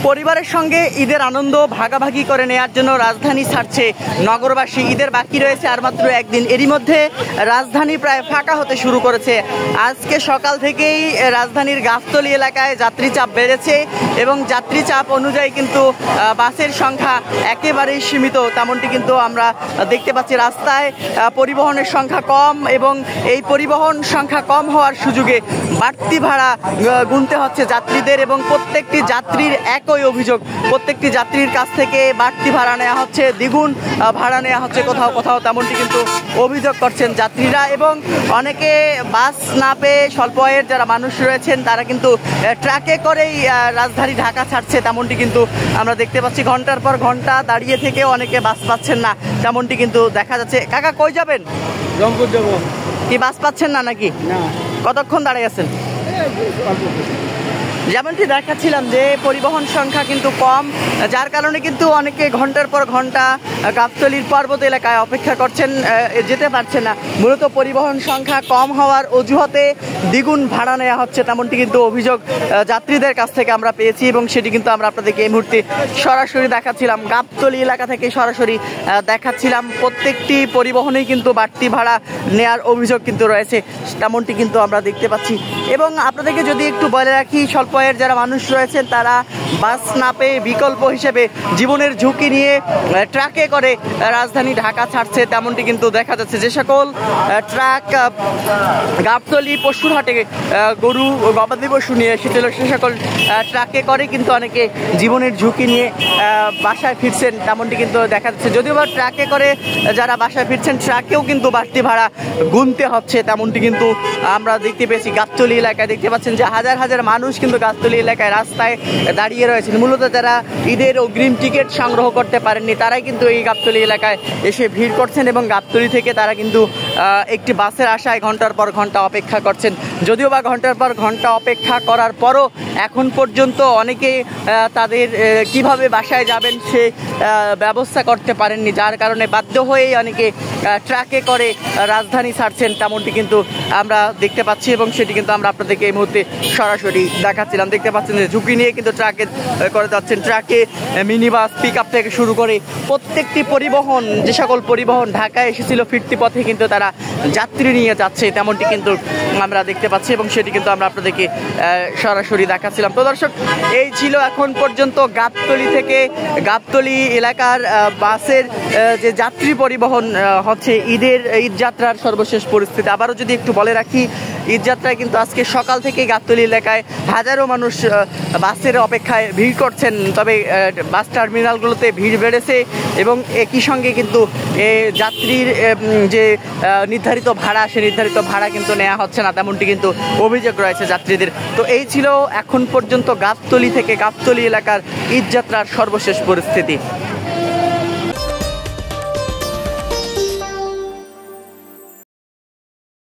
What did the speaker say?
পরিবারের সঙ্গে ঈদের আনন্দ ভাগাভাগি করে নেওয়ার জন্য রাজধানী ছাড়ছে নগরবাসী। ঈদের বাকি রয়েছে আর মাত্র একদিন, এরই মধ্যে রাজধানী প্রায় ফাঁকা হতে শুরু করেছে। আজকে সকাল থেকেই রাজধানীর গাবতলী এলাকায় যাত্রী চাপ বেড়েছে এবং যাত্রী চাপ অনুযায়ী কিন্তু বাসের সংখ্যা একেবারেই সীমিত, তেমনটি কিন্তু আমরা দেখতে পাচ্ছি। রাস্তায় পরিবহনের সংখ্যা কম এবং এই পরিবহন সংখ্যা কম হওয়ার সুযোগে বাড়তি ভাড়া গুনতে হচ্ছে যাত্রীদের এবং প্রত্যেকটি যাত্রীর একই অভিযোগ, প্রত্যেকটি যাত্রীর কাছ থেকে বাড়তি ভাড়া নেওয়া হচ্ছে, দ্বিগুণ ভাড়া নেওয়া হচ্ছে কোথাও কোথাও, তেমনটি কিন্তু অভিযোগ করছেন যাত্রীরা। এবং অনেকে বাস না পেয়ে স্বল্প আয়ের যারা মানুষ রয়েছেন তারা কিন্তু ট্রাকে করেই রাজধানী ঢাকা ছাড়ছে, তেমনটি কিন্তু আমরা দেখতে পাচ্ছি। ঘন্টার পর ঘন্টা দাঁড়িয়ে থেকে অনেকে বাস পাচ্ছেন না, তেমনটি কিন্তু দেখা যাচ্ছে। কাকা কই যাবেন? রংপুর যাবো। কি বাস পাচ্ছেন না নাকি? না। কতক্ষণ দাঁড়িয়ে আছেন? যেমনটি দেখাচ্ছিলাম যে পরিবহন সংখ্যা কিন্তু কম, যার কারণে কিন্তু অনেকে ঘন্টার পর ঘন্টা গাবতলীর পর্বত এলাকায় অপেক্ষা করছেন, যেতে পারছেন না। মূলত পরিবহন সংখ্যা কম হওয়ার অজুহাতে দ্বিগুণ ভাড়া নেওয়া হচ্ছে, তেমনটি কিন্তু অভিযোগ যাত্রীদের কাছ থেকে আমরা পেয়েছি এবং সেটি কিন্তু আমরা আপনাদেরকে এই মুহূর্তে সরাসরি দেখাচ্ছিলাম। গাবতলী এলাকা থেকে সরাসরি দেখাচ্ছিলাম। প্রত্যেকটি পরিবহনেই কিন্তু বাড়তি ভাড়া নেওয়ার অভিযোগ কিন্তু রয়েছে, তেমনটি কিন্তু আমরা দেখতে পাচ্ছি। এবং আপনাদেরকে যদি একটু বলে রাখি, স্বল্প আয়ের যারা মানুষ রয়েছেন তারা বাস না পেয়ে বিকল্প হিসেবে জীবনের ঝুঁকি নিয়ে ট্রাকে করে রাজধানী ঢাকা ছাড়ছে, তেমনটি কিন্তু দেখা যাচ্ছে। যে সকল ট্রাক গাবতলী পশুরহাটে গরু গবাদি পশু নিয়ে এসেছিল সে সকল ট্রাকে করে কিন্তু অনেকে জীবনের ঝুঁকি নিয়ে বাসায় ফিরছেন, তেমনটি কিন্তু দেখা যাচ্ছে। যদিও বা ট্রাকে করে যারা বাসায় ফিরছেন ট্রাকেও কিন্তু বাড়তি ভাড়া গুনতে হচ্ছে, তেমনটি কিন্তু আমরা দেখতে পেয়েছি। গাবতলী এলাকায় দেখতে পাচ্ছেন যে হাজার হাজার মানুষ কিন্তু গাবতলী এলাকায় রাস্তায় দাঁড়িয়ে রয়েছেন। মূলত যারা ঈদের অগ্রিম টিকিট সংগ্রহ করতে পারেননি তারাই কিন্তু এই গাবতলী এলাকায় এসে ভিড় করছেন এবং গাবতলী থেকে তারা কিন্তু একটি বাসের আশায় ঘন্টার পর ঘন্টা অপেক্ষা করছেন। যদিও বা ঘন্টার পর ঘন্টা অপেক্ষা করার পরও এখন পর্যন্ত অনেকে তাদের কিভাবে বাসায় যাবেন সে ব্যবস্থা করতে পারেননি, যার কারণে বাধ্য হয়েই অনেকে ট্রাকে করে রাজধানী ছাড়ছেন, তেমনটি কিন্তু আমরা দেখতে পাচ্ছি এবং সেটি কিন্তু আমরা আপনাদেরকে এই মুহূর্তে সরাসরি দেখাচ্ছিলাম। দেখতে পাচ্ছেন যে ঝুঁকি নিয়ে কিন্তু ট্রাকে করে যাচ্ছেন। ট্রাকে মিনি বাস, পিক আপ থেকে শুরু করে প্রত্যেকটি পরিবহন, যে সকল পরিবহন ঢাকায় এসেছিল ফিরতি পথে কিন্তু তারা যাত্রী নিয়ে যাচ্ছে, তেমনটি কিন্তু আমরা দেখতে পাচ্ছি এবং সেটি কিন্তু আমরা আপনাদেরকে সরাসরি দেখাচ্ছিলাম। তো দর্শক, এই ছিল এখন পর্যন্ত গাবতলী থেকে গাবতলী এলাকার বাসের যে যাত্রী পরিবহন হচ্ছে ঈদ যাত্রার সর্বশেষ পরিস্থিতি। আবারও যদি একটু বলে রাখি, ঈদ যাত্রায় কিন্তু আজকে সকাল থেকে গাবতলী এলাকায় হাজারো মানুষ বাসের অপেক্ষায় ভিড় করছেন, তবে বাস টার্মিনালগুলোতে ভিড় বেড়েছে এবং একই সঙ্গে কিন্তু যাত্রীর যে নির্ধারিত ভাড়া সে নির্ধারিত ভাড়া কিন্তু নেওয়া হচ্ছে না, তেমনটি কিন্তু অভিযোগ রয়েছে যাত্রীদের। তো এই ছিল এখন পর্যন্ত গাবতলী থেকে গাবতলী এলাকার ঈদ যাত্রার সর্বশেষ পরিস্থিতি।